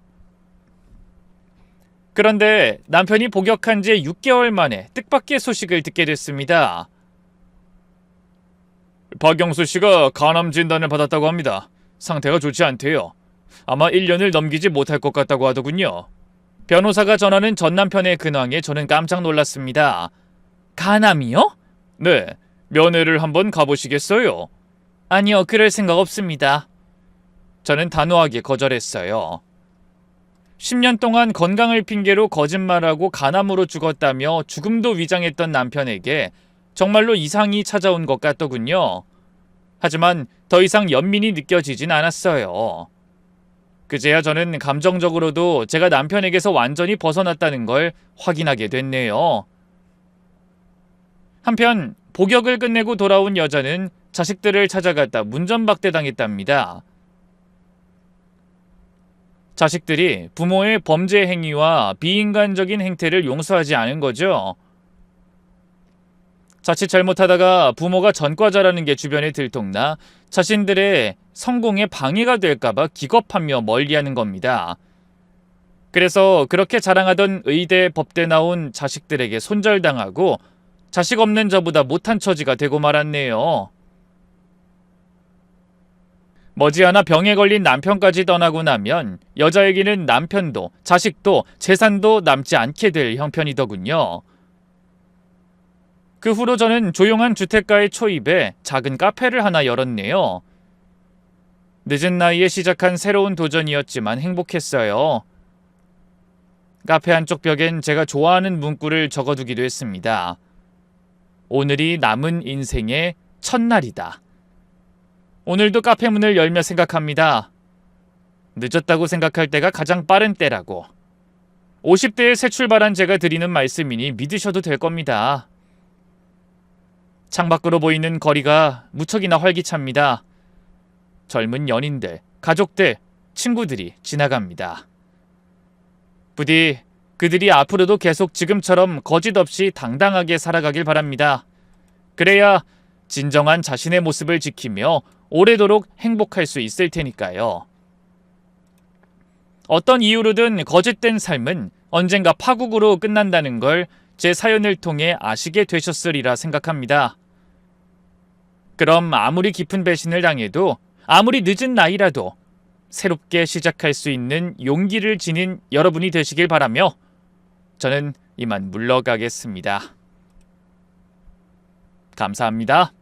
그런데 남편이 복역한 지 6개월 만에 뜻밖의 소식을 듣게 됐습니다. 박영수 씨가 간암 진단을 받았다고 합니다. 상태가 좋지 않대요. 아마 1년을 넘기지 못할 것 같다고 하더군요. 변호사가 전하는 전 남편의 근황에 저는 깜짝 놀랐습니다. 간암이요? 네, 면회를 한번 가보시겠어요? 아니요, 그럴 생각 없습니다. 저는 단호하게 거절했어요. 10년 동안 건강을 핑계로 거짓말하고 간암으로 죽었다며 죽음도 위장했던 남편에게 정말로 이상이 찾아온 것 같더군요. 하지만 더 이상 연민이 느껴지진 않았어요. 그제야 저는 감정적으로도 제가 남편에게서 완전히 벗어났다는 걸 확인하게 됐네요. 한편 복역을 끝내고 돌아온 여자는 자식들을 찾아갔다 문전박대당했답니다. 자식들이 부모의 범죄 행위와 비인간적인 행태를 용서하지 않은 거죠. 자칫 잘못하다가 부모가 전과자라는 게 주변에 들통나 자신들의 성공에 방해가 될까봐 기겁하며 멀리하는 겁니다. 그래서 그렇게 자랑하던 의대, 법대 나온 자식들에게 손절당하고 자식 없는 저보다 못한 처지가 되고 말았네요. 머지않아 병에 걸린 남편까지 떠나고 나면 여자에게는 남편도 자식도 재산도 남지 않게 될 형편이더군요. 그 후로 저는 조용한 주택가의 초입에 작은 카페를 하나 열었네요. 늦은 나이에 시작한 새로운 도전이었지만 행복했어요. 카페 한쪽 벽엔 제가 좋아하는 문구를 적어두기도 했습니다. 오늘이 남은 인생의 첫날이다. 오늘도 카페 문을 열며 생각합니다. 늦었다고 생각할 때가 가장 빠른 때라고. 50대에 새 출발한 제가 드리는 말씀이니 믿으셔도 될 겁니다. 창밖으로 보이는 거리가 무척이나 활기찹니다. 젊은 연인들, 가족들, 친구들이 지나갑니다. 부디 그들이 앞으로도 계속 지금처럼 거짓 없이 당당하게 살아가길 바랍니다. 그래야 진정한 자신의 모습을 지키며 오래도록 행복할 수 있을 테니까요. 어떤 이유로든 거짓된 삶은 언젠가 파국으로 끝난다는 걸 제 사연을 통해 아시게 되셨으리라 생각합니다. 그럼 아무리 깊은 배신을 당해도 아무리 늦은 나이라도 새롭게 시작할 수 있는 용기를 지닌 여러분이 되시길 바라며 저는 이만 물러가겠습니다. 감사합니다.